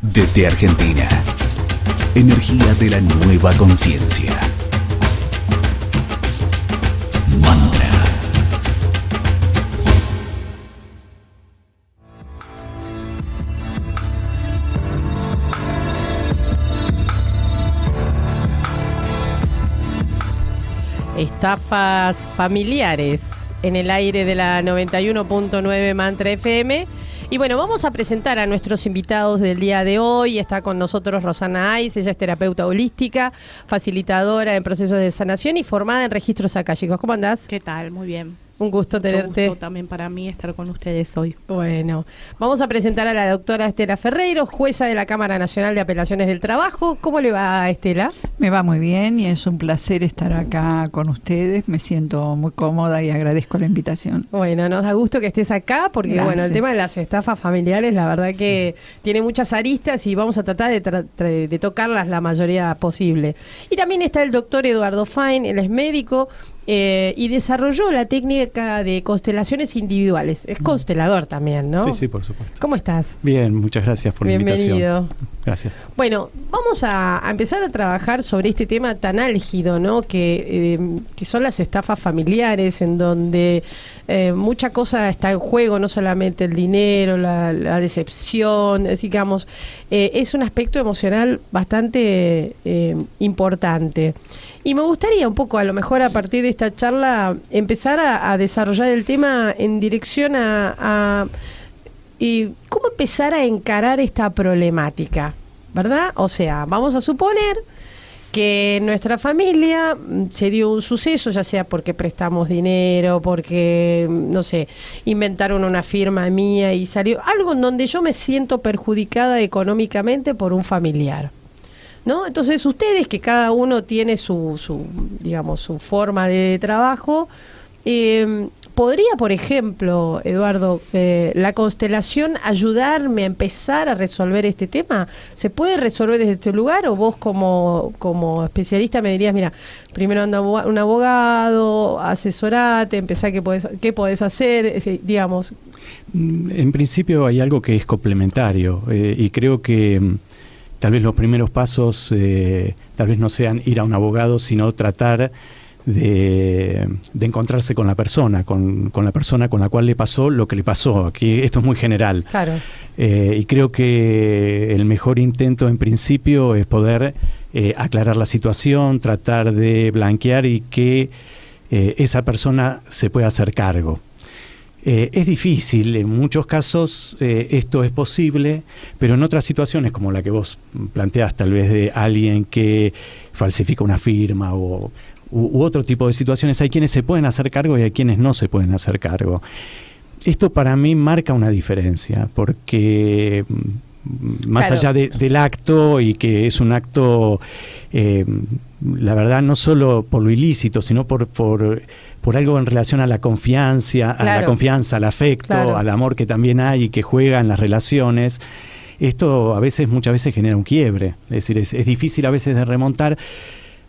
Desde Argentina, energía de la nueva conciencia. Mantra. Estafas familiares en el aire de la 91.9 Mantra FM. Y bueno, vamos a presentar a nuestros invitados del día de hoy. Está con nosotros Rosana Ais, ella es terapeuta holística, facilitadora en procesos de sanación y formada en registros akáshicos. ¿Cómo andás? ¿Qué tal? Muy bien. Un gusto tenerte. Un gusto también para mí estar con ustedes hoy. Bueno, vamos a presentar a la doctora Estela Ferreiro, jueza de la Cámara Nacional de Apelaciones del Trabajo. ¿Cómo le va, Estela? Me va muy bien y es un placer estar acá con ustedes. Me siento muy cómoda y agradezco la invitación. Bueno, nos da gusto que estés acá porque Gracias. Bueno, el tema de las estafas familiares, la verdad que tiene muchas aristas y vamos a tratar de tocarlas la mayoría posible. Y también está el doctor Eduardo Fain, él es médico y desarrolló la técnica de constelaciones individuales. Es constelador también, ¿no? Sí, sí, por supuesto. ¿Cómo estás? Bien, muchas gracias por la invitación. Bienvenido. Gracias. Bueno, vamos a empezar a trabajar sobre este tema tan álgido, ¿no? Que son las estafas familiares, en donde mucha cosa está en juego, no solamente el dinero, la decepción, digamos, es un aspecto emocional bastante importante. Y me gustaría un poco, a lo mejor a partir de esta charla, empezar a desarrollar el tema en dirección a cómo empezar a encarar esta problemática, ¿verdad? O sea, vamos a suponer que en nuestra familia se dio un suceso, ya sea porque prestamos dinero, porque, no sé, inventaron una firma mía y salió algo en donde yo me siento perjudicada económicamente por un familiar, ¿no? Entonces ustedes, que cada uno tiene su forma de trabajo, ¿podría, por ejemplo, Eduardo, la constelación ayudarme a empezar a resolver este tema? ¿Se puede resolver desde este lugar o vos como especialista me dirías, mira, primero anda un abogado, asesorate, empezá qué podés hacer, digamos? En principio hay algo que es complementario y creo que tal vez los primeros pasos tal vez no sean ir a un abogado, sino tratar de encontrarse con la persona, con la persona con la cual le pasó lo que le pasó. Aquí esto es muy general. Claro. Y creo que el mejor intento en principio es poder aclarar la situación, tratar de blanquear y que esa persona se pueda hacer cargo. Es difícil, en muchos casos esto es posible, pero en otras situaciones como la que vos planteás, tal vez de alguien que falsifica una firma u otro tipo de situaciones, hay quienes se pueden hacer cargo y hay quienes no se pueden hacer cargo. Esto para mí marca una diferencia, porque más claro, allá del acto, y que es un acto, la verdad, no solo por lo ilícito, sino por algo en relación a la confianza, claro, a la confianza, al afecto, claro, al amor que también hay y que juega en las relaciones. Esto muchas veces genera un quiebre. Es decir, es difícil a veces de remontar,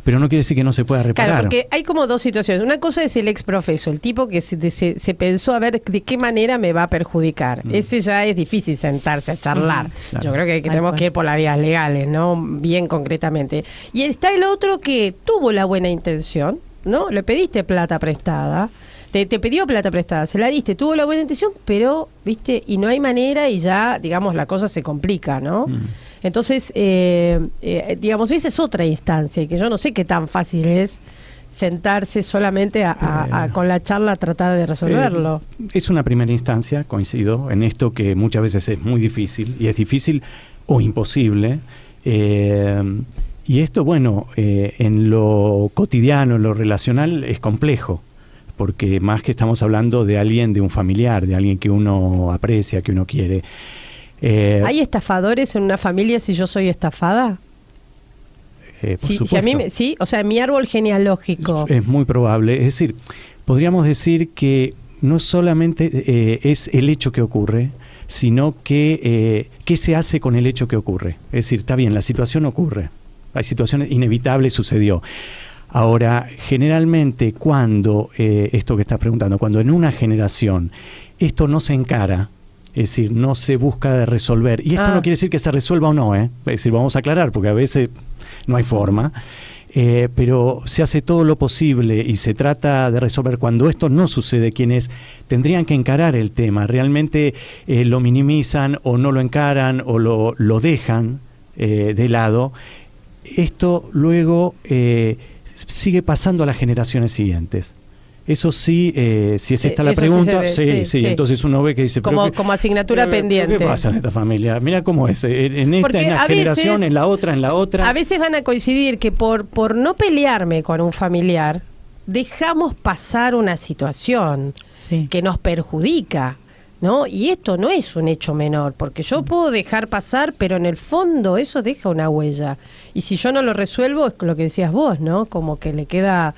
pero no quiere decir que no se pueda reparar. Claro, porque hay como dos situaciones. Una cosa es el exprofeso, el tipo que se pensó a ver de qué manera me va a perjudicar. Ese ya es difícil sentarse a charlar. Claro. Yo creo que tenemos que ir por las vías legales, ¿no? Bien concretamente. Y está el otro que tuvo la buena intención, ¿no? Le pediste plata prestada, te pidió plata prestada, se la diste, tuvo la buena intención, pero, ¿viste? Y no hay manera y ya, digamos, la cosa se complica, ¿no? Entonces, digamos, esa es otra instancia y que yo no sé qué tan fácil es sentarse solamente con la charla a tratar de resolverlo. Es una primera instancia, coincido en esto, que muchas veces es muy difícil, y es difícil o imposible. Y esto, bueno, en lo cotidiano, en lo relacional, es complejo, porque más que estamos hablando de alguien, de un familiar, de alguien que uno aprecia, que uno quiere. ¿Hay estafadores en una familia si yo soy estafada? Por supuesto. Si a mí sí, o sea, mi árbol genealógico. Es muy probable. Es decir, podríamos decir que no solamente es el hecho que ocurre, sino que qué se hace con el hecho que ocurre. Es decir, está bien, la situación ocurre. Hay situaciones inevitables, sucedió. Ahora, generalmente cuando, esto que estás preguntando, cuando en una generación esto no se encara, Es decir, no se busca de resolver. Y esto no quiere decir que se resuelva o no, ¿eh? Es decir, vamos a aclarar, porque a veces no hay forma. Pero se hace todo lo posible y se trata de resolver. Cuando esto no sucede, quienes tendrían que encarar el tema realmente lo minimizan o no lo encaran o lo dejan de lado. Esto luego sigue pasando a las generaciones siguientes. Eso sí, si es esta la pregunta, sí, entonces uno ve que dice... Como asignatura pendiente. ¿Qué pasa en esta familia? Mira cómo es, en esta generación, veces, en la otra. A veces van a coincidir que por no pelearme con un familiar, dejamos pasar una situación que nos perjudica, ¿no? Y esto no es un hecho menor, porque yo puedo dejar pasar, pero en el fondo eso deja una huella. Y si yo no lo resuelvo, es lo que decías vos, ¿no? Como que le queda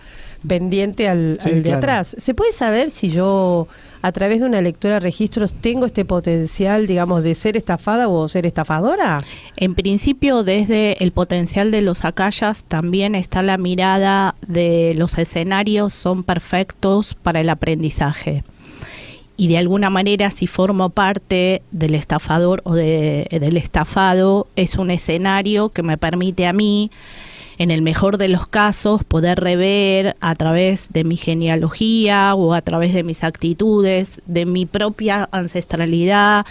pendiente al de atrás. ¿Se puede saber si yo, a través de una lectura de registros, tengo este potencial, digamos, de ser estafada o ser estafadora? En principio, desde el potencial de los acayas, también está la mirada de los escenarios son perfectos para el aprendizaje. Y de alguna manera, si formo parte del estafador o del estafado, es un escenario que me permite a mí, en el mejor de los casos, poder rever a través de mi genealogía o a través de mis actitudes, de mi propia ancestralidad,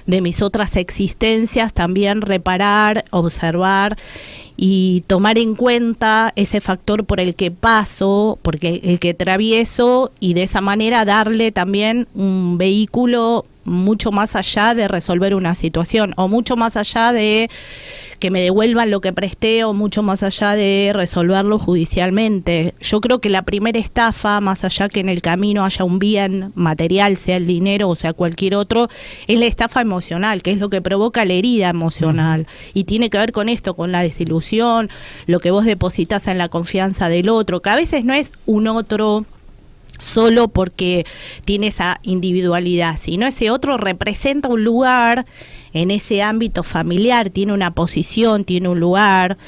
de mis otras existencias, también reparar, observar y tomar en cuenta ese factor por el que paso, porque el que atravieso, y de esa manera darle también un vehículo mucho más allá de resolver una situación, o mucho más allá de que me devuelvan lo que presté, o mucho más allá de resolverlo judicialmente. Yo creo que la primera estafa, más allá que en el camino haya un bien material, sea el dinero o sea cualquier otro, es la estafa emocional, que es lo que provoca la herida emocional. Y tiene que ver con esto, con la desilusión, lo que vos depositas en la confianza del otro, que a veces no es un otro solo porque tiene esa individualidad, sino ese otro representa un lugar en ese ámbito familiar, tiene una posición, tiene un lugar,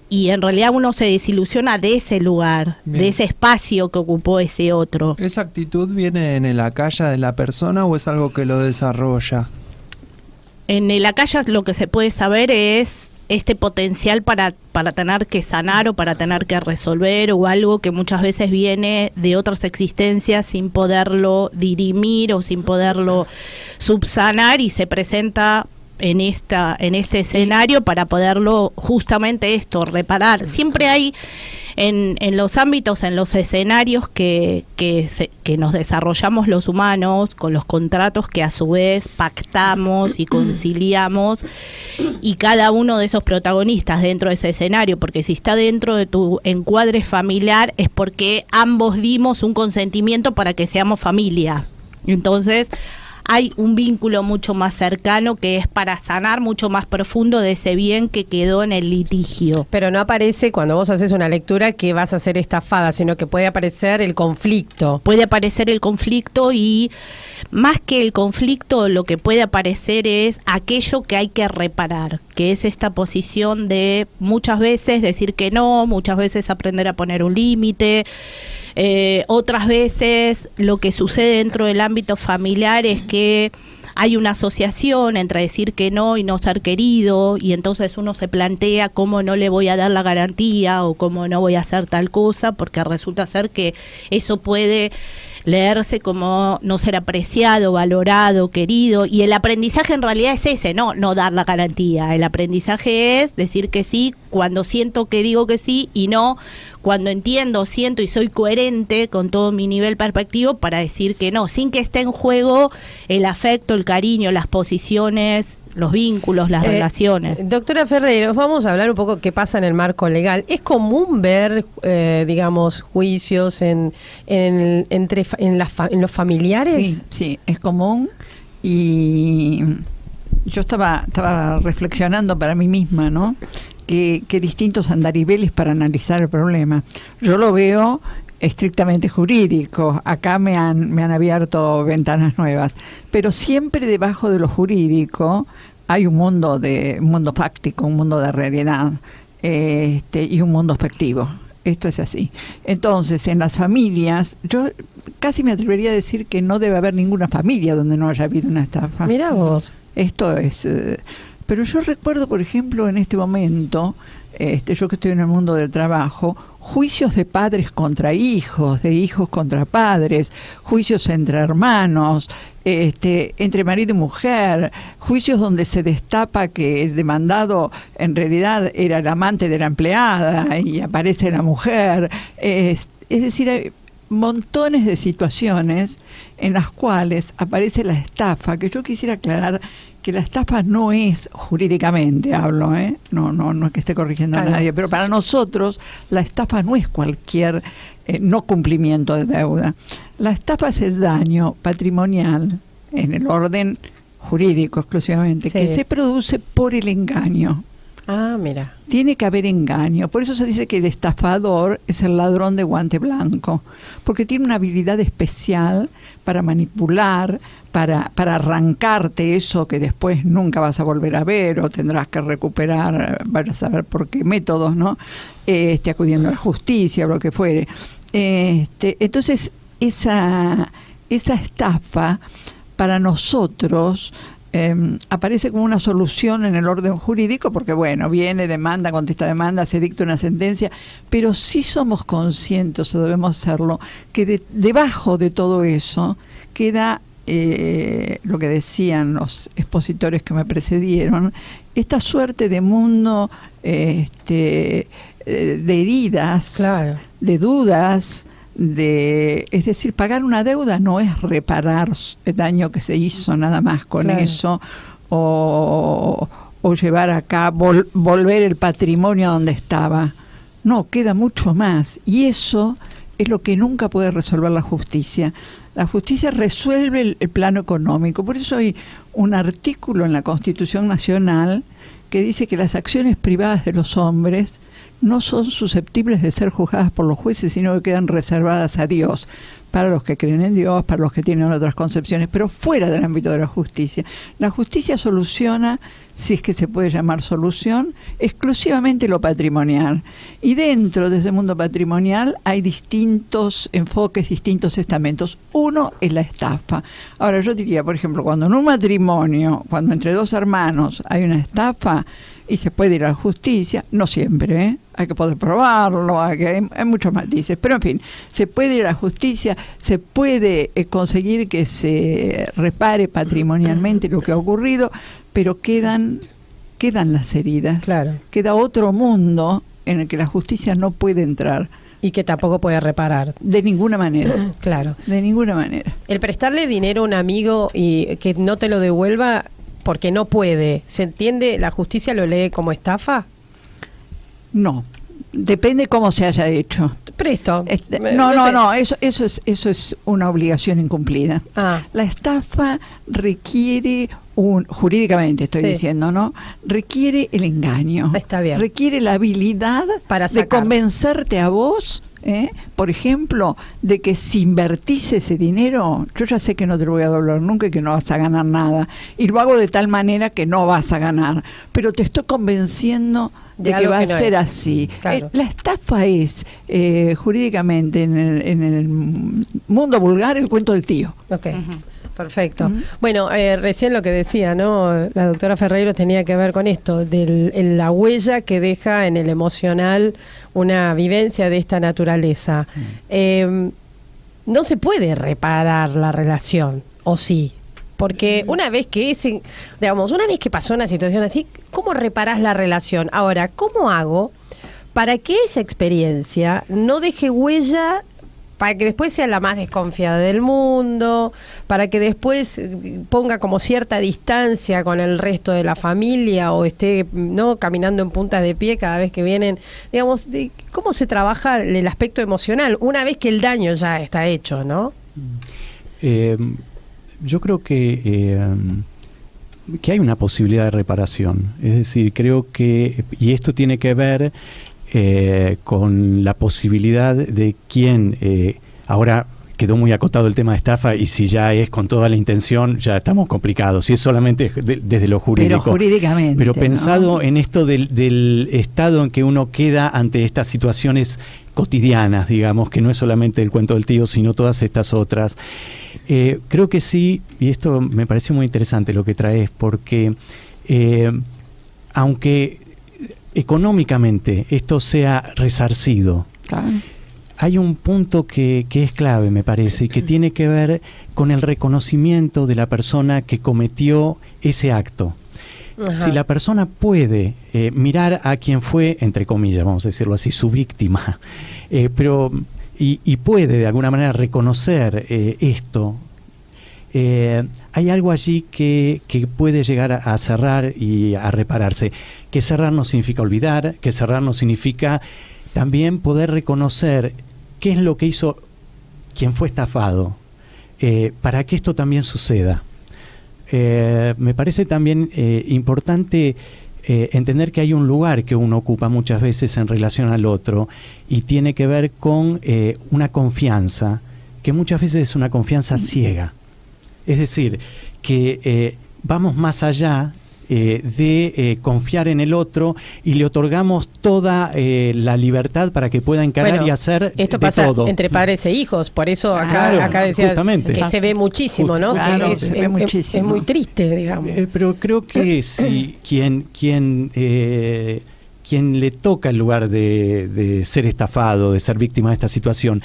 y en realidad uno se desilusiona de ese lugar, de ese espacio que ocupó ese otro. ¿Esa actitud viene en el acaya de la persona o es algo que lo desarrolla? En el acaya lo que se puede saber es este potencial para tener que sanar o para tener que resolver, o algo que muchas veces viene de otras existencias sin poderlo dirimir o sin poderlo subsanar, y se presenta en este escenario para poderlo justamente reparar. Siempre hay en los ámbitos, en los escenarios que nos desarrollamos los humanos, con los contratos que a su vez pactamos y conciliamos, y cada uno de esos protagonistas dentro de ese escenario, porque si está dentro de tu encuadre familiar es porque ambos dimos un consentimiento para que seamos familia. Entonces hay un vínculo mucho más cercano que es para sanar mucho más profundo de ese bien que quedó en el litigio. Pero no aparece cuando vos haces una lectura que vas a ser estafada, sino que puede aparecer el conflicto. Puede aparecer el conflicto, y más que el conflicto, lo que puede aparecer es aquello que hay que reparar, que es esta posición de muchas veces decir que no, muchas veces aprender a poner un límite. Otras veces lo que sucede dentro del ámbito familiar es que hay una asociación entre decir que no y no ser querido, y entonces uno se plantea cómo no le voy a dar la garantía o cómo no voy a hacer tal cosa, porque resulta ser que eso puede leerse como no ser apreciado, valorado, querido, y el aprendizaje en realidad es ese, no dar la garantía. El aprendizaje es decir que sí cuando siento que digo que sí, y no cuando entiendo, siento y soy coherente con todo mi nivel perspectivo para decir que no, sin que esté en juego el afecto, el cariño, las posiciones, los vínculos, las relaciones. Doctora Ferreiro, vamos a hablar un poco qué pasa en el marco legal. ¿Es común ver, digamos, juicios en los familiares? Sí, es común, y yo estaba reflexionando para mí misma, ¿no? Que distintos andariveles para analizar el problema. Yo lo veo estrictamente jurídico. Acá me han abierto ventanas nuevas, pero siempre debajo de lo jurídico hay un mundo fáctico, un mundo de realidad, y un mundo afectivo. Esto es así. Entonces, en las familias, yo casi me atrevería a decir que no debe haber ninguna familia donde no haya habido una estafa. Mirá vos. Esto es... pero yo recuerdo, por ejemplo, en este momento, yo que estoy en el mundo del trabajo, juicios de padres contra hijos, de hijos contra padres, juicios entre hermanos, entre marido y mujer, juicios donde se destapa que el demandado en realidad era el amante de la empleada y aparece la mujer. Es decir, hay montones de situaciones en las cuales aparece la estafa, que yo quisiera aclarar que la estafa no es, jurídicamente hablo, no es que esté corrigiendo a nadie, pero para nosotros la estafa no es cualquier no cumplimiento de deuda. La estafa es el daño patrimonial en el orden jurídico exclusivamente, que se produce por el engaño. Ah, mira. Tiene que haber engaño. Por eso se dice que el estafador es el ladrón de guante blanco, porque tiene una habilidad especial para manipular, para arrancarte eso que después nunca vas a volver a ver o tendrás que recuperar, vaya a saber por qué métodos, ¿no? Acudiendo a la justicia o lo que fuere. Entonces, esa estafa para nosotros aparece como una solución en el orden jurídico, porque bueno, viene, demanda, contesta demanda, se dicta una sentencia, pero sí somos conscientes, o debemos serlo, que debajo de todo eso queda lo que decían los expositores que me precedieron, esta suerte de mundo de heridas, claro, de dudas, es decir, pagar una deuda no es reparar el daño que se hizo nada más con eso, o llevar acá, volver el patrimonio a donde estaba. No, queda mucho más, y eso es lo que nunca puede resolver la justicia. La justicia resuelve el plano económico. Por eso hay un artículo en la Constitución Nacional que dice que las acciones privadas de los hombres no son susceptibles de ser juzgadas por los jueces, sino que quedan reservadas a Dios, para los que creen en Dios, para los que tienen otras concepciones, pero fuera del ámbito de la justicia. La justicia soluciona, si es que se puede llamar solución, exclusivamente lo patrimonial. Y dentro de ese mundo patrimonial hay distintos enfoques, distintos estamentos. Uno es la estafa. Ahora, yo diría, por ejemplo, cuando en un matrimonio, cuando entre dos hermanos hay una estafa, y se puede ir a la justicia, no siempre, hay que poder probarlo, hay muchos matices, pero en fin, se puede ir a la justicia, se puede conseguir que se repare patrimonialmente lo que ha ocurrido, pero quedan las heridas, claro. Queda otro mundo en el que la justicia no puede entrar. Y que tampoco puede reparar. De ninguna manera. Claro. De ninguna manera. El prestarle dinero a un amigo y que no te lo devuelva porque no puede, ¿se entiende? ¿La justicia lo lee como estafa? No, depende cómo se haya hecho. Presto. No, eso es una obligación incumplida. La estafa requiere jurídicamente estoy diciendo, ¿no? Requiere el engaño. Está bien. Requiere la habilidad de convencerte a vos, por ejemplo, de que si invertís ese dinero, yo ya sé que no te lo voy a devolver nunca y que no vas a ganar nada. Y lo hago de tal manera que no vas a ganar. Pero te estoy convenciendo de que va a ser así. Claro. La estafa es, jurídicamente, en el mundo vulgar, el cuento del tío. Ok. Perfecto. Bueno, recién lo que decía, ¿no? La doctora Ferreiro tenía que ver con esto, en la huella que deja en el emocional una vivencia de esta naturaleza. No se puede reparar la relación, ¿o sí? Porque una vez que pasó una situación así, ¿cómo reparás la relación? Ahora, ¿cómo hago para que esa experiencia no deje huella, para que después sea la más desconfiada del mundo, para que después ponga como cierta distancia con el resto de la familia o esté caminando en puntas de pie cada vez que vienen? Digamos, ¿cómo se trabaja el aspecto emocional una vez que el daño ya está hecho, ¿no? Yo creo que hay una posibilidad de reparación. Es decir, creo que, y esto tiene que ver con la posibilidad de quien, ahora quedó muy acotado el tema de estafa, y si ya es con toda la intención, ya estamos complicados. Si es solamente desde lo jurídico. Pero jurídicamente. Pero pensado, ¿no?, en esto del estado en que uno queda ante estas situaciones cotidianas, digamos, que no es solamente el cuento del tío, sino todas estas otras. Creo que sí, y esto me pareció muy interesante lo que traes, porque aunque económicamente esto sea resarcido, Claro. hay un punto que es clave, me parece, y que tiene que ver con el reconocimiento de la persona que cometió ese acto. Ajá. Si la persona puede mirar a quien fue, entre comillas, vamos a decirlo así, su víctima, pero y puede de alguna manera reconocer esto, hay algo allí que puede llegar a cerrar y a repararse. Que cerrar no significa olvidar, que cerrar no significa también poder reconocer qué es lo que hizo quien fue estafado, para que esto también suceda. Me parece también importante entender que hay un lugar que uno ocupa muchas veces en relación al otro, y tiene que ver con una confianza, que muchas veces es una confianza ciega. Es decir, que vamos más allá de confiar en el otro, y le otorgamos toda la libertad para que pueda encarar y hacer esto de pasa todo. entre padres e hijos, por eso Claro, acá decía justamente. que se ve muchísimo, ¿no? Claro, Que se ve muchísimo. es muy triste, digamos. Pero creo que si quien le toca el lugar de ser estafado, de ser víctima de esta situación,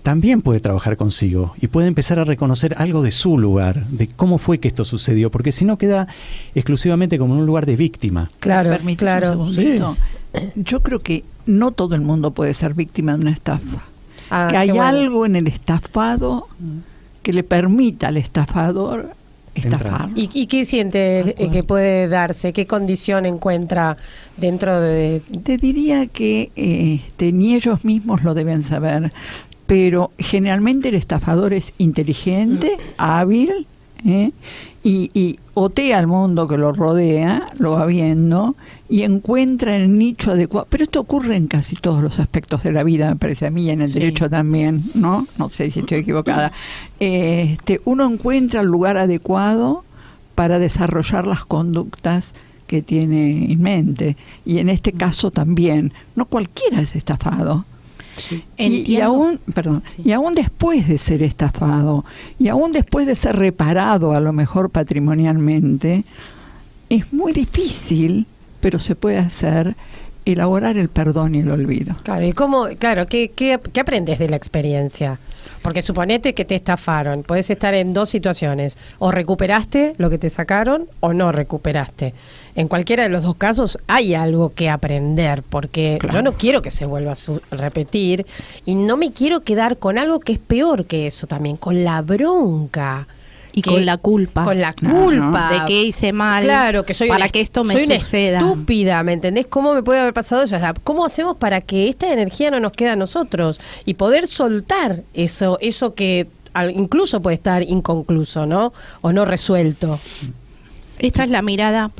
también puede trabajar consigo y puede empezar a reconocer algo de su lugar, de cómo fue que esto sucedió, porque si no queda exclusivamente como en un lugar de víctima. Claro, Permíteme claro. un segundito. Yo creo que no todo el mundo puede ser víctima de una estafa. Ah, Que qué hay bueno. algo en el estafado que le permita al estafador estafar. ¿Y qué siente que puede darse? ¿Qué condición encuentra dentro de...? Te diría que ni ellos mismos lo deben saber, pero generalmente el estafador es inteligente, hábil, y otea al mundo que lo rodea, lo va viendo, y encuentra el nicho adecuado. Pero esto ocurre en casi todos los aspectos de la vida, me parece a mí, y en el derecho también, ¿no? No sé si estoy equivocada. Uno encuentra el lugar adecuado para desarrollar las conductas que tiene en mente. Y en este caso también, no cualquiera es estafado. Y aún, perdón, y aún después de ser estafado, y aún después de ser reparado a lo mejor patrimonialmente, es muy difícil, pero se puede hacer, elaborar el perdón y el olvido. Claro, ¿y cómo, qué aprendes de la experiencia? Porque suponete que te estafaron, podés estar en dos situaciones, o recuperaste lo que te sacaron o no recuperaste. En cualquiera de los dos casos hay algo que aprender, porque Claro. yo no quiero que se vuelva a repetir, y no me quiero quedar con algo que es peor que eso también, con la bronca. Y con la culpa. Con la Claro. culpa. De que hice mal. Claro, que soy para una, que esto me soy una suceda. estúpida, ¿me entendés? ¿Cómo me puede haber pasado eso? O sea, ¿cómo hacemos para que esta energía no nos quede a nosotros? Y poder soltar eso que incluso puede estar inconcluso, ¿no? O no resuelto. Esta es la mirada,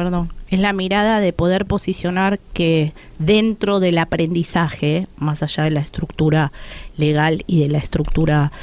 es la mirada de poder posicionar que dentro del aprendizaje, más allá de la estructura legal y de la estructura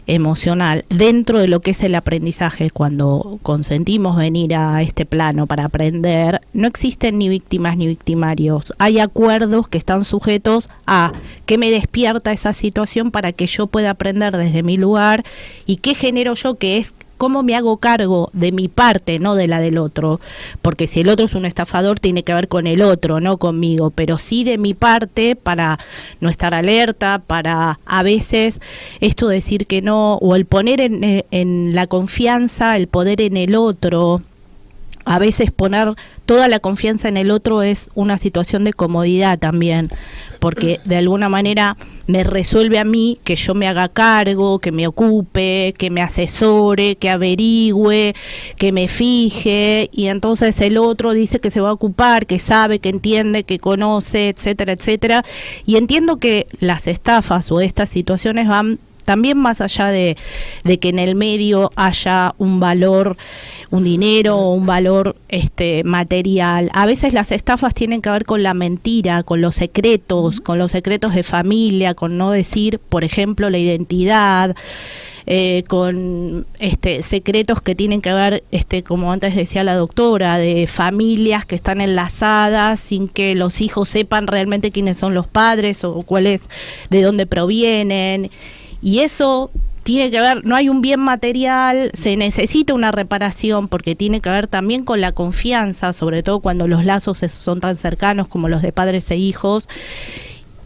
emocional, dentro de lo que es el aprendizaje, cuando consentimos venir a este plano para aprender, no existen ni víctimas ni victimarios. Hay acuerdos que están sujetos a qué me despierta esa situación para que yo pueda aprender desde mi lugar, y qué genero yo, que es cómo me hago cargo de mi parte, no de la del otro, porque si el otro es un estafador tiene que ver con el otro, no conmigo, pero sí de mi parte, para no estar alerta, para a veces esto decir que no, o el poner en la confianza, el poder en el otro. A veces poner toda la confianza en el otro es una situación de comodidad también, porque de alguna manera me resuelve a mí que yo me haga cargo, que me ocupe, que me asesore, que averigüe, que me fije, y entonces el otro dice que se va a ocupar, que sabe, que entiende, que conoce, etcétera, etcétera. Y entiendo que las estafas o estas situaciones van también más allá de que en el medio haya un valor, un dinero o un valor material. A veces las estafas tienen que ver con la mentira, con los secretos de familia, con no decir, por ejemplo, la identidad, con secretos que tienen que ver, como antes decía la doctora, de familias que están enlazadas sin que los hijos sepan realmente quiénes son los padres o de dónde provienen. Y eso tiene que ver, no hay un bien material, se necesita una reparación porque tiene que ver también con la confianza, sobre todo cuando los lazos son tan cercanos como los de padres e hijos.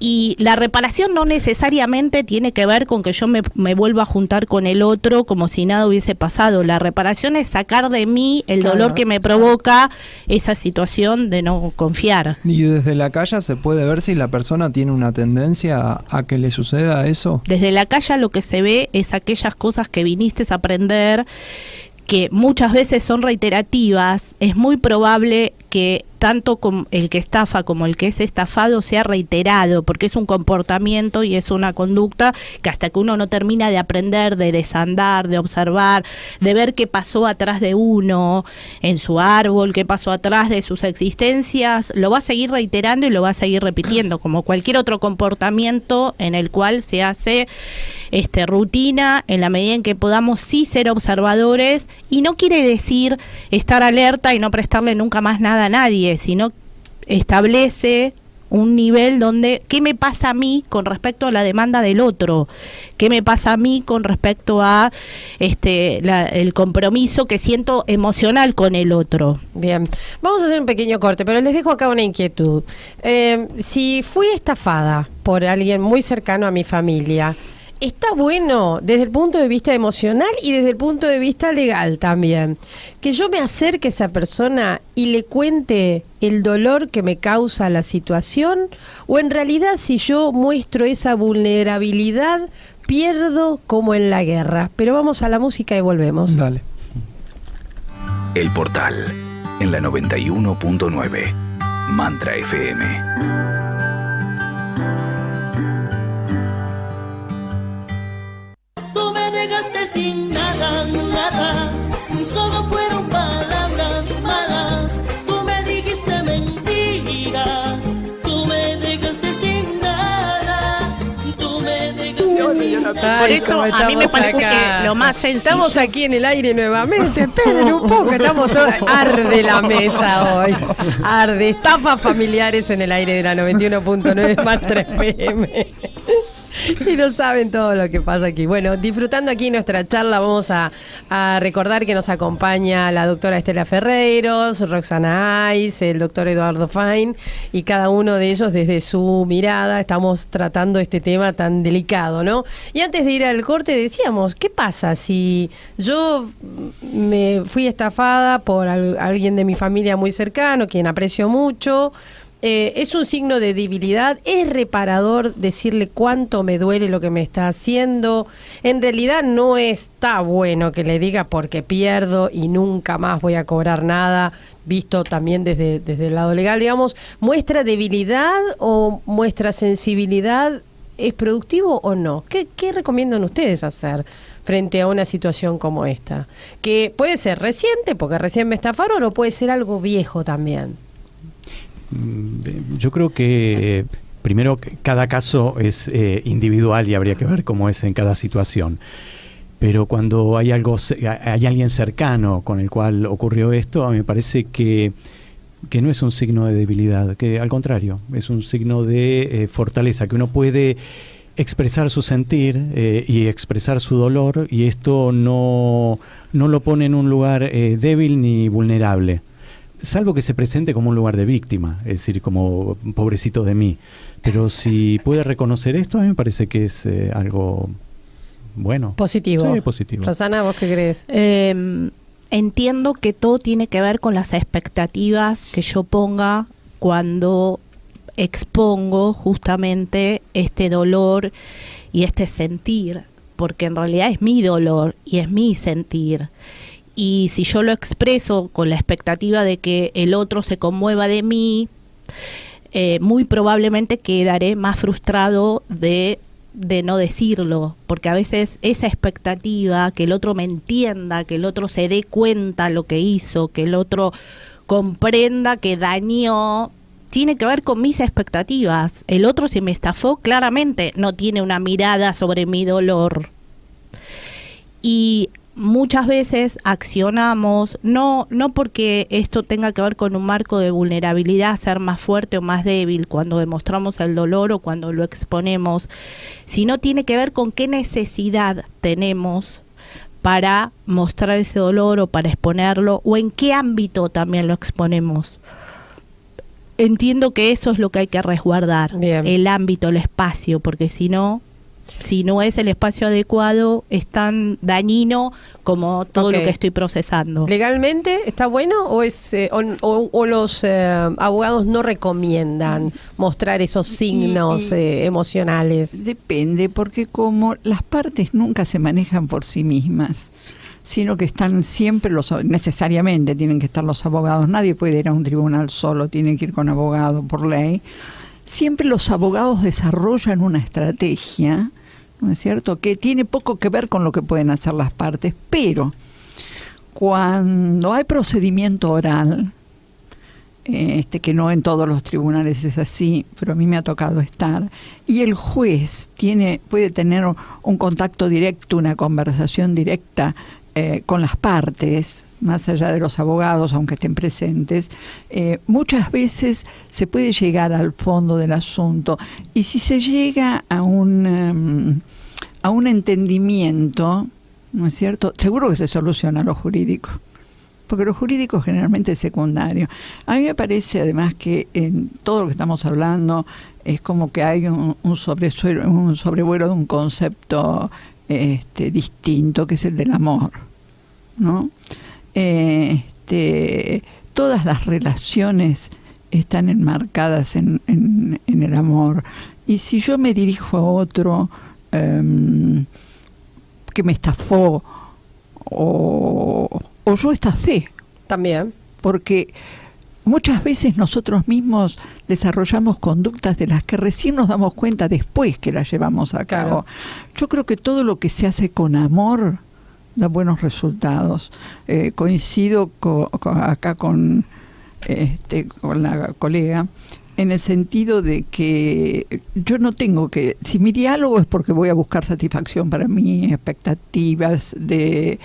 Y la reparación no necesariamente tiene que ver con que yo me vuelva a juntar con el otro como si nada hubiese pasado. La reparación es sacar de mí el dolor que me provoca esa situación de no confiar. ¿Y desde la calle se puede ver si la persona tiene una tendencia a que le suceda eso? Desde la calle lo que se ve es aquellas cosas que viniste a aprender, que muchas veces son reiterativas. Es muy probable que tanto el que estafa como el que es estafado sea reiterado, porque es un comportamiento y es una conducta que hasta que uno no termina de aprender, de desandar, de observar, de ver qué pasó atrás de uno, en su árbol, qué pasó atrás de sus existencias, lo va a seguir reiterando y lo va a seguir repitiendo, como cualquier otro comportamiento en el cual se hace rutina, en la medida en que podamos sí ser observadores, y no quiere decir estar alerta y no prestarle nunca más nada a nadie, sino establece un nivel donde, ¿qué me pasa a mí con respecto a la demanda del otro? ¿Qué me pasa a mí con respecto a el compromiso que siento emocional con el otro? Bien, vamos a hacer un pequeño corte, pero les dejo acá una inquietud. Si fui estafada por alguien muy cercano a mi familia, está bueno desde el punto de vista emocional y desde el punto de vista legal también, que yo me acerque a esa persona y le cuente el dolor que me causa la situación, o en realidad si yo muestro esa vulnerabilidad pierdo como en la guerra. Pero vamos a la música y volvemos. Dale. El Portal, en la 91.9, Mantra FM. Tú me dejaste sin nada, nada, solo fueron palabras malas. Tú me dijiste mentiras, tú me dejaste sin nada, tú me dejaste sin nada. Por eso a mí me parece que lo más sencillo. Estamos aquí en el aire nuevamente, esperen un poco, estamos todos. Arde la mesa hoy. Arde, estafas familiares en el aire de la 91.9 Mantra FM. Y no saben todo lo que pasa aquí. Bueno, disfrutando aquí nuestra charla, vamos a recordar que nos acompaña la doctora Estela Ferreiros, Roxana Ais, el doctor Eduardo Fain, y cada uno de ellos desde su mirada estamos tratando este tema tan delicado, ¿no? Y antes de ir al corte decíamos, ¿qué pasa si yo me fui estafada por alguien de mi familia muy cercano, quien aprecio mucho? ¿Es un signo de debilidad? ¿Es reparador decirle cuánto me duele lo que me está haciendo? En realidad no está bueno que le diga porque pierdo y nunca más voy a cobrar nada, visto también desde el lado legal, digamos. ¿Muestra debilidad o muestra sensibilidad? ¿Es productivo o no? ¿Qué recomiendan ustedes hacer frente a una situación como esta? Que puede ser reciente, porque recién me estafaron, o puede ser algo viejo también. Yo creo que primero cada caso es individual y habría que ver cómo es en cada situación. Pero cuando hay alguien cercano con el cual ocurrió esto, a mí me parece que no es un signo de debilidad, que al contrario, es un signo de fortaleza, que uno puede expresar su sentir y expresar su dolor, y esto no lo pone en un lugar débil ni vulnerable. Salvo que se presente como un lugar de víctima, es decir, como pobrecito de mí. Pero si puede reconocer esto, a mí me parece que es algo bueno. Positivo. Sí, positivo. Rosana, ¿vos qué crees? Entiendo que todo tiene que ver con las expectativas que yo ponga cuando expongo justamente este dolor y este sentir, porque en realidad es mi dolor y es mi sentir. Y si yo lo expreso con la expectativa de que el otro se conmueva de mí, muy probablemente quedaré más frustrado de de no decirlo, porque a veces esa expectativa, que el otro me entienda, que el otro se dé cuenta lo que hizo, que el otro comprenda que dañó, tiene que ver con mis expectativas. El otro, si me estafó, claramente no tiene una mirada sobre mi dolor. Y muchas veces accionamos, no porque esto tenga que ver con un marco de vulnerabilidad, ser más fuerte o más débil cuando demostramos el dolor o cuando lo exponemos, sino tiene que ver con qué necesidad tenemos para mostrar ese dolor o para exponerlo, o en qué ámbito también lo exponemos. Entiendo que eso es lo que hay que resguardar, Bien. el ámbito, el espacio, porque si no es el espacio adecuado, es tan dañino como todo Ok. lo que estoy procesando. ¿Legalmente está bueno o es o los abogados no recomiendan mostrar esos signos emocionales? Depende, porque como las partes nunca se manejan por sí mismas, sino que están siempre necesariamente tienen que estar los abogados. Nadie puede ir a un tribunal solo, tiene que ir con abogado por ley. Siempre los abogados desarrollan una estrategia, ¿no es cierto?, que tiene poco que ver con lo que pueden hacer las partes, pero cuando hay procedimiento oral, que no en todos los tribunales es así, pero a mí me ha tocado estar, y el juez puede tener un contacto directo, una conversación directa con las partes, más allá de los abogados, aunque estén presentes, muchas veces se puede llegar al fondo del asunto, y si se llega a un entendimiento, ¿no es cierto?, seguro que se soluciona lo jurídico, porque lo jurídico generalmente es secundario. A mí me parece además que en todo lo que estamos hablando es como que hay un sobrevuelo de un concepto distinto, que es el del amor, ¿no? Todas las relaciones están enmarcadas en el amor, y si yo me dirijo a otro que me estafó o yo estafé, También. porque muchas veces nosotros mismos desarrollamos conductas de las que recién nos damos cuenta después que las llevamos a cabo. Claro. Yo creo que todo lo que se hace con amor da buenos resultados. Coincido acá con la colega, en el sentido de que yo no tengo que, si mi diálogo es porque voy a buscar satisfacción para mis expectativas de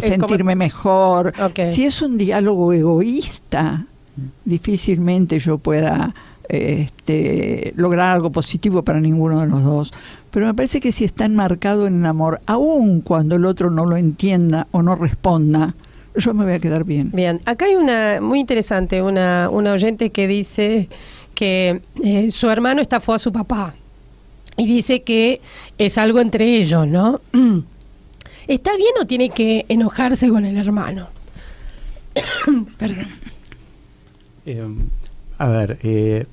sentirme mejor, Okay. si es un diálogo egoísta, difícilmente yo pueda lograr algo positivo para ninguno de los dos. Pero me parece que si está enmarcado en el amor, aun cuando el otro no lo entienda o no responda, yo me voy a quedar bien. Bien, acá hay una muy interesante, una oyente que dice que su hermano estafó a su papá y dice que es algo entre ellos, ¿no? ¿Está bien o tiene que enojarse con el hermano? Perdón. A ver,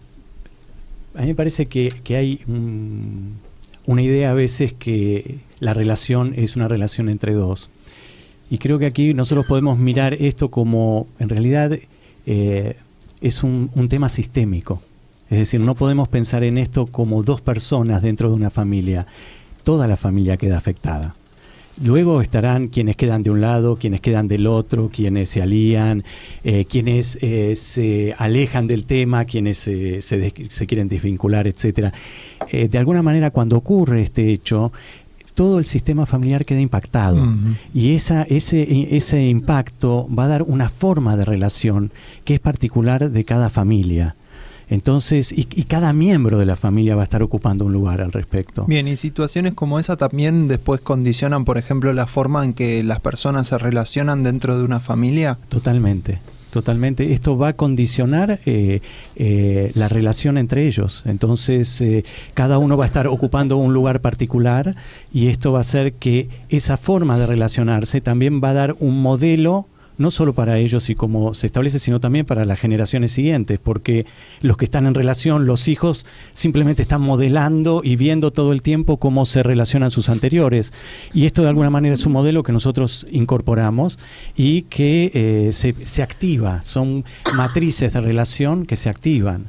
a mí me parece que hay una idea a veces que la relación es una relación entre dos. Y creo que aquí nosotros podemos mirar esto como, en realidad, es un tema sistémico. Es decir, no podemos pensar en esto como dos personas dentro de una familia. Toda la familia queda afectada. Luego estarán quienes quedan de un lado, quienes quedan del otro, quienes se alían, quienes se alejan del tema, quienes se quieren desvincular, etcétera. De alguna manera, cuando ocurre este hecho, todo el sistema familiar queda impactado. Uh-huh. Y ese impacto va a dar una forma de relación que es particular de cada familia. Entonces, y cada miembro de la familia va a estar ocupando un lugar al respecto. Bien, y situaciones como esa también después condicionan, por ejemplo, la forma en que las personas se relacionan dentro de una familia. Totalmente. Esto va a condicionar la relación entre ellos. Entonces, cada uno va a estar ocupando un lugar particular, y esto va a hacer que esa forma de relacionarse también va a dar un modelo, no solo para ellos y como se establece, sino también para las generaciones siguientes, porque los que están en relación, los hijos, simplemente están modelando y viendo todo el tiempo cómo se relacionan sus anteriores. Y esto de alguna manera es un modelo que nosotros incorporamos y que se activa. Son matrices de relación que se activan.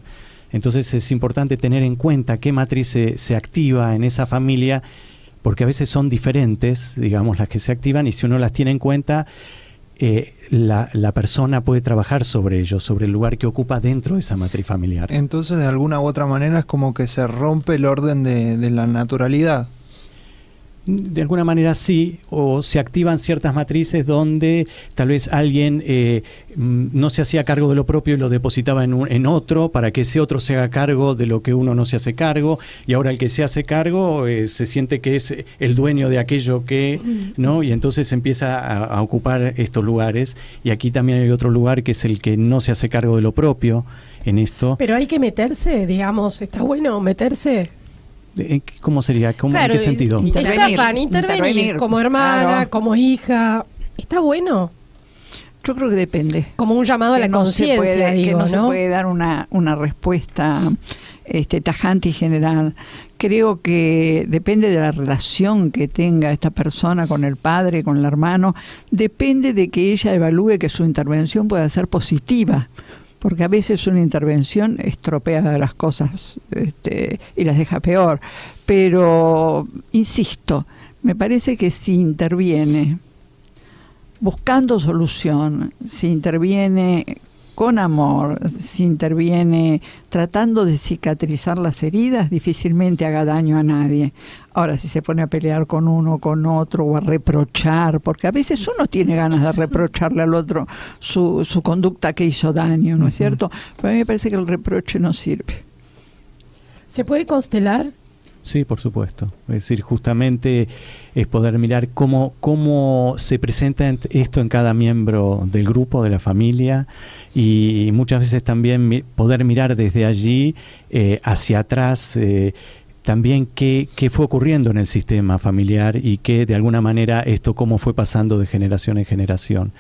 Entonces es importante tener en cuenta qué matriz se activa en esa familia, porque a veces son diferentes, digamos, las que se activan, y si uno las tiene en cuenta, la persona puede trabajar sobre ello, sobre el lugar que ocupa dentro de esa matriz familiar. Entonces, de alguna u otra manera, es como que se rompe el orden de la naturalidad. De alguna manera sí, o se activan ciertas matrices donde tal vez alguien no se hacía cargo de lo propio y lo depositaba en otro, para que ese otro se haga cargo de lo que uno no se hace cargo, y ahora el que se hace cargo se siente que es el dueño de aquello que, ¿no? Y entonces empieza a ocupar estos lugares, y aquí también hay otro lugar que es el que no se hace cargo de lo propio en esto. Pero hay que meterse, digamos, ¿está bueno meterse? ¿Cómo sería? Claro, ¿en qué sentido? Intervenir como hermana, claro, como hija. ¿Está bueno? Yo creo que depende. Como un llamado a la conciencia, digo, ¿no? ¿no? Se puede dar una respuesta tajante y general. Creo que depende de la relación que tenga esta persona con el padre, con el hermano. Depende de que ella evalúe que su intervención pueda ser positiva. Porque a veces una intervención estropea las cosas y las deja peor. Pero, insisto, me parece que si interviene buscando solución, si interviene con amor, si interviene tratando de cicatrizar las heridas, difícilmente haga daño a nadie. Ahora, si se pone a pelear con uno, con otro, o a reprochar, porque a veces uno tiene ganas de reprocharle al otro su conducta que hizo daño, ¿no es cierto? Pero a mí me parece que el reproche no sirve. ¿Se puede constelar? Sí, por supuesto. Es decir, justamente es poder mirar cómo se presenta esto en cada miembro del grupo, de la familia, y muchas veces también poder mirar desde allí hacia atrás también qué fue ocurriendo en el sistema familiar y que de alguna manera esto cómo fue pasando de generación en generación.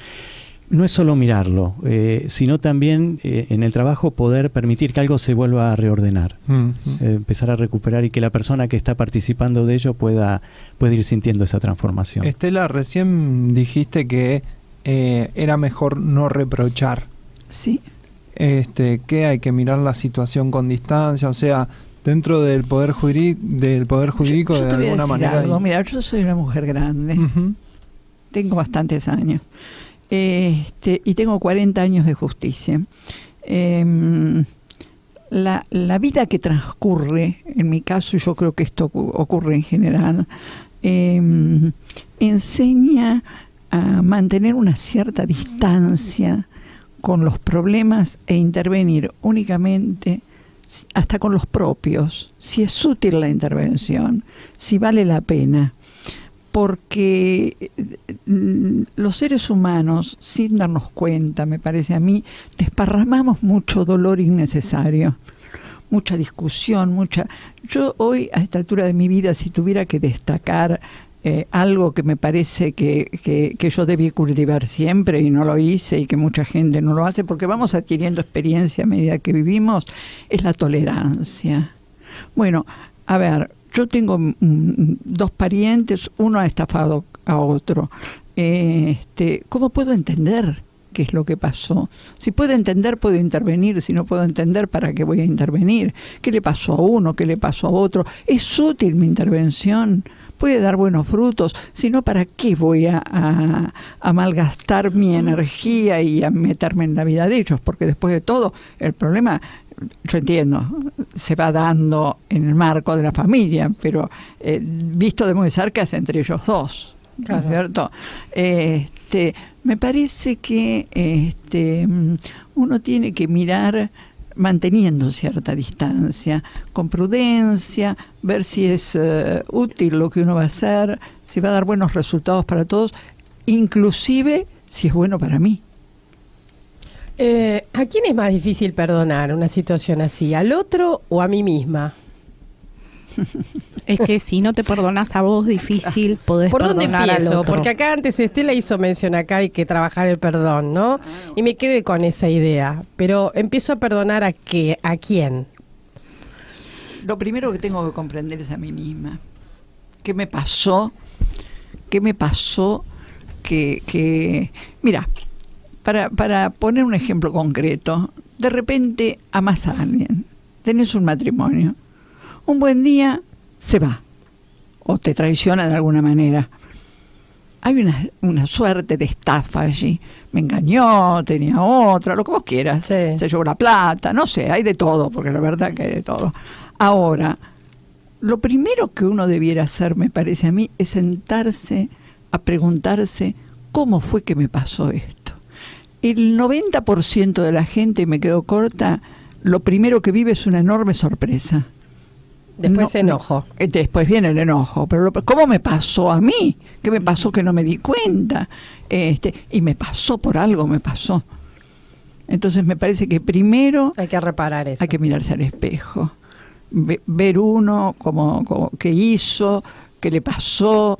No es solo mirarlo, sino también en el trabajo poder permitir que algo se vuelva a reordenar, empezar a recuperar, y que la persona que está participando de ello pueda ir sintiendo esa transformación. Estela, recién dijiste que era mejor no reprochar. Sí. Que hay que mirar la situación con distancia, o sea, dentro del poder jurídico yo de alguna manera. Mira, yo soy una mujer grande, tengo bastantes años. Y tengo 40 años de justicia. La vida que transcurre, en mi caso, y yo creo que esto ocurre en general, enseña a mantener una cierta distancia con los problemas e intervenir únicamente hasta con los propios, si es útil la intervención, si vale la pena. Porque los seres humanos, sin darnos cuenta, me parece a mí, desparramamos mucho dolor innecesario, mucha discusión, Yo hoy, a esta altura de mi vida, si tuviera que destacar algo que me parece que yo debí cultivar siempre y no lo hice, y que mucha gente no lo hace, porque vamos adquiriendo experiencia a medida que vivimos, es la tolerancia. Bueno, a ver, yo tengo dos parientes, uno ha estafado a otro. ¿Cómo puedo entender qué es lo que pasó? Si puedo entender, puedo intervenir. Si no puedo entender, ¿para qué voy a intervenir? ¿Qué le pasó a uno? ¿Qué le pasó a otro? ¿Es útil mi intervención? ¿Puede dar buenos frutos? Si no, ¿para qué voy a malgastar mi energía y a meterme en la vida de ellos? Porque después de todo, el problema, yo entiendo, se va dando en el marco de la familia, pero visto de muy cerca es entre ellos dos, ¿no es cierto? Me parece que uno tiene que mirar manteniendo cierta distancia, con prudencia, ver si es útil lo que uno va a hacer, si va a dar buenos resultados para todos, inclusive si es bueno para mí. ¿A quién es más difícil perdonar una situación así? ¿Al otro o a mí misma? Es que si no te perdonas a vos, difícil podés ¿Por dónde perdonar al empiezo? otro. Porque acá antes Estela hizo mención, acá hay que trabajar el perdón, ¿no? Y me quedé con esa idea. Pero empiezo a perdonar ¿a qué? ¿A quién? Lo primero que tengo que comprender es a mí misma. ¿Qué me pasó? ¿Qué me pasó? Mira, para poner un ejemplo concreto, de repente amas a alguien, tenés un matrimonio. Un buen día se va, o te traiciona de alguna manera. Hay una suerte de estafa allí. Me engañó, tenía otra, lo que vos quieras. Sí. Se llevó la plata, no sé, hay de todo, porque la verdad que hay de todo. Ahora, lo primero que uno debiera hacer, me parece a mí, es sentarse a preguntarse cómo fue que me pasó esto. El 90% de la gente, me quedo corta, lo primero que vive es una enorme sorpresa. Después enojo. Después viene el enojo. Pero ¿cómo me pasó a mí? ¿Qué me pasó que no me di cuenta? Y me pasó por algo, me pasó. Entonces me parece que primero Hay que reparar eso. hay que mirarse al espejo. Ver uno como qué hizo, qué le pasó.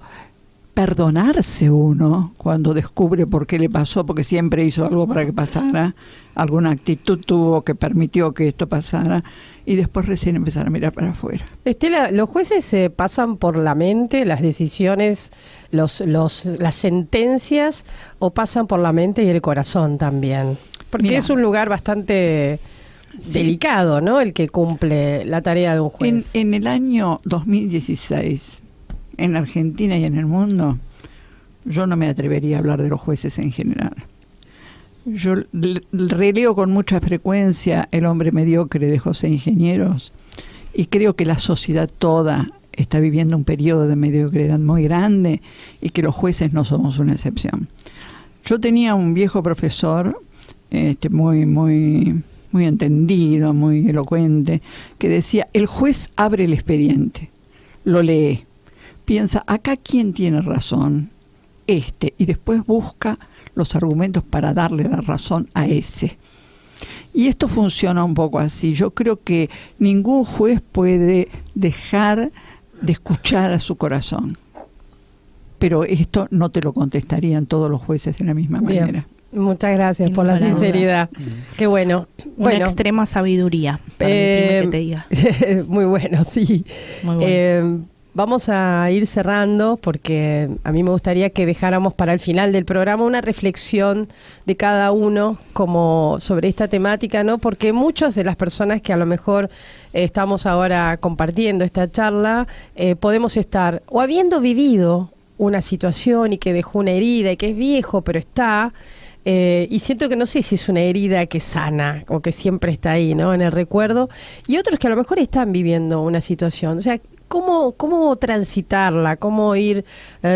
Perdonarse uno cuando descubre por qué le pasó, porque siempre hizo algo para que pasara, alguna actitud tuvo que permitió que esto pasara, y después recién empezar a mirar para afuera. Estela, ¿los jueces se pasan por la mente las decisiones, las sentencias, o pasan por la mente y el corazón también? Porque Mira, es un lugar bastante delicado, ¿no? El que cumple la tarea de un juez. En el año 2016, en Argentina y en el mundo, yo no me atrevería a hablar de los jueces en general. Yo releo con mucha frecuencia El hombre mediocre de José Ingenieros, y creo que la sociedad toda está viviendo un periodo de mediocridad muy grande, y que los jueces no somos una excepción. Yo tenía un viejo profesor muy entendido, muy elocuente, que decía: el juez abre el expediente, lo lee, piensa, acá quién tiene razón, y después busca los argumentos para darle la razón a ese. Y esto funciona un poco así. Yo creo que ningún juez puede dejar de escuchar a su corazón. Pero esto no te lo contestarían todos los jueces de la misma Bien. manera. Muchas gracias Sin por la lugar a duda. sinceridad. Qué bueno. Una extrema sabiduría, permitime que te diga. Muy bueno, sí. Muy bueno. Vamos a ir cerrando, porque a mí me gustaría que dejáramos para el final del programa una reflexión de cada uno como sobre esta temática, ¿no? Porque muchas de las personas que a lo mejor estamos ahora compartiendo esta charla, podemos estar o habiendo vivido una situación y que dejó una herida y que es viejo, pero está... y siento que no sé si es una herida que sana o que siempre está ahí, ¿no? En el recuerdo. Y otros que a lo mejor están viviendo una situación. O sea, ¿cómo transitarla? ¿Cómo ir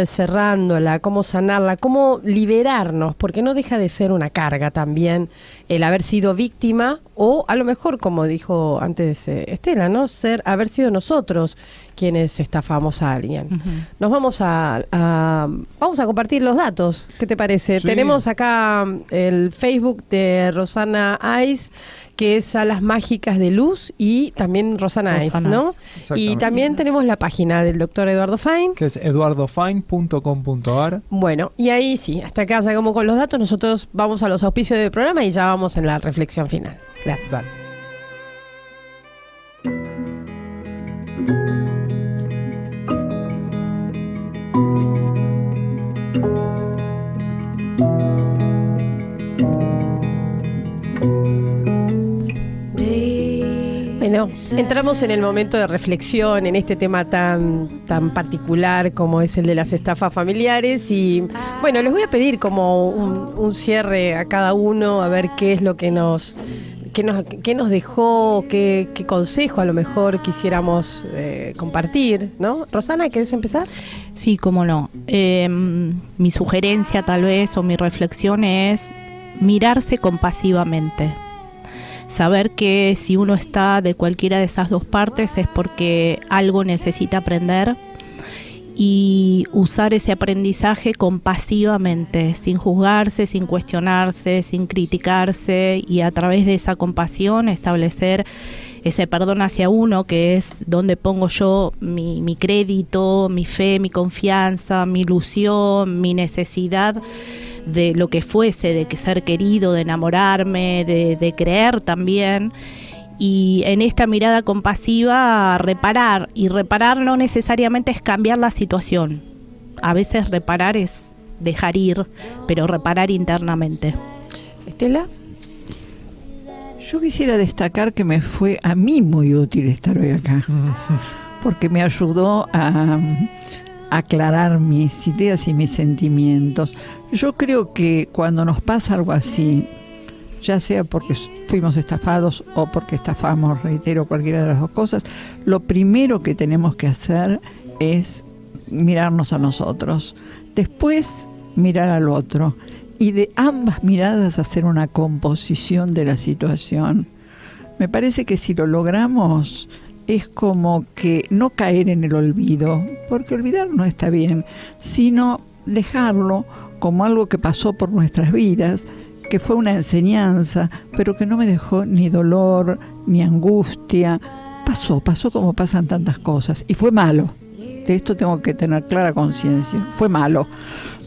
cerrándola? ¿Cómo sanarla? ¿Cómo liberarnos? Porque no deja de ser una carga también el haber sido víctima, o a lo mejor, como dijo antes Estela, ¿no? Haber sido nosotros quienes estafamos a alguien. Ujú. Nos vamos vamos a compartir los datos. ¿Qué te parece? Sí. Tenemos acá el Facebook de Rosana Ais, que es Salas Mágicas de Luz, y también Rosana Ais, ¿no? Exactamente. Y también tenemos la página del doctor Eduardo Fine. Que es eduardofine.com.ar. Bueno, y ahí sí, hasta acá ya como con los datos, nosotros vamos a los auspicios del programa y ya vamos en la reflexión final. Gracias. Dale. Bueno, entramos en el momento de reflexión en este tema tan particular como es el de las estafas familiares, y bueno, les voy a pedir como un cierre a cada uno, a ver qué es lo que nos dejó, qué consejo a lo mejor quisiéramos compartir, ¿no? Rosana, ¿querés empezar? Sí, cómo no. Mi sugerencia tal vez, o mi reflexión es mirarse compasivamente. Saber que si uno está de cualquiera de esas dos partes es porque algo necesita aprender, y usar ese aprendizaje compasivamente, sin juzgarse, sin cuestionarse, sin criticarse, y a través de esa compasión establecer ese perdón hacia uno, que es donde pongo yo mi crédito, mi fe, mi confianza, mi ilusión, mi necesidad de lo que fuese, de que ser querido, de enamorarme, de creer también. Y en esta mirada compasiva reparar, y reparar no necesariamente es cambiar la situación. A veces reparar es dejar ir, pero reparar internamente. Estela. Yo quisiera destacar que me fue a mí muy útil estar hoy acá, porque me ayudó a aclarar mis ideas y mis sentimientos. Yo creo que cuando nos pasa algo así, ya sea porque fuimos estafados o porque estafamos, reitero, cualquiera de las dos cosas, lo primero que tenemos que hacer es mirarnos a nosotros, después mirar al otro, y de ambas miradas hacer una composición de la situación. Me parece que si lo logramos es como que no caer en el olvido, porque olvidar no está bien, sino dejarlo como algo que pasó por nuestras vidas, que fue una enseñanza, pero que no me dejó ni dolor, ni angustia. Pasó como pasan tantas cosas, y fue malo. De esto tengo que tener clara conciencia, fue malo,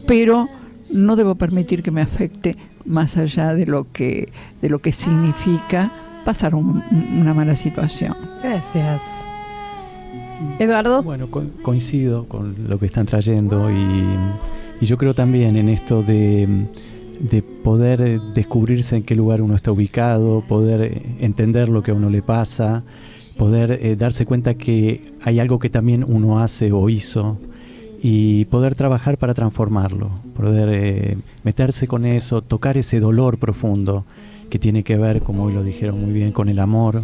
pero no debo permitir que me afecte más allá de lo que significa pasar una mala situación. Gracias. Eduardo. Bueno, coincido con lo que están trayendo y yo creo también en esto de poder descubrirse en qué lugar uno está ubicado, poder entender lo que a uno le pasa, poder darse cuenta que hay algo que también uno hace o hizo, y poder trabajar para transformarlo, poder meterse con eso, tocar ese dolor profundo que tiene que ver, como hoy lo dijeron muy bien, con el amor,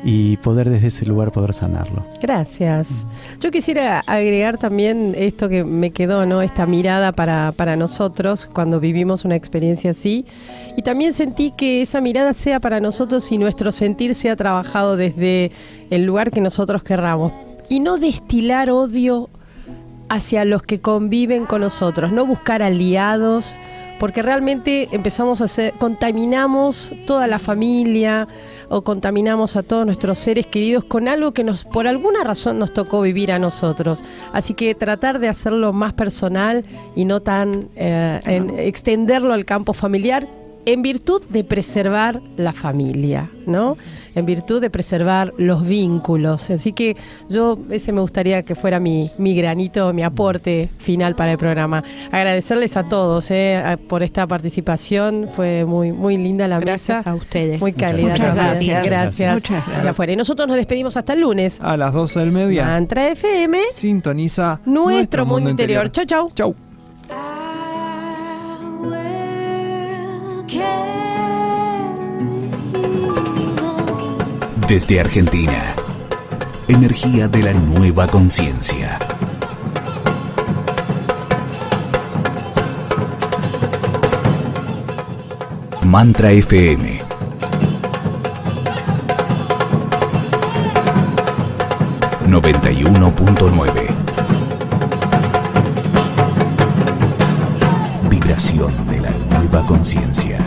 y poder desde ese lugar poder sanarlo. Gracias. Yo quisiera agregar también esto que me quedó, ¿no? Esta mirada para nosotros cuando vivimos una experiencia así, y también sentí que esa mirada sea para nosotros y nuestro sentir sea trabajado desde el lugar que nosotros querramos, y no destilar odio hacia los que conviven con nosotros, no buscar aliados, porque realmente empezamos contaminamos toda la familia o contaminamos a todos nuestros seres queridos con algo que por alguna razón nos tocó vivir a nosotros. Así que tratar de hacerlo más personal y no tan extenderlo al campo familiar, en virtud de preservar la familia, ¿no? En virtud de preservar los vínculos. Así que ese me gustaría que fuera mi granito, mi aporte final para el programa. Agradecerles a todos por esta participación. Fue muy, muy linda la mesa. Gracias a ustedes. Muy cálida. Muchas gracias. Gracias. Muchas gracias. Y afuera. Y nosotros nos despedimos hasta el lunes. A las 12 del mediodía. Mantra FM. Sintoniza Nuestro mundo interior. Chau, chau. Chau. Desde Argentina, energía de la nueva conciencia. Mantra FM. ...91.9... Vibración de la nueva conciencia.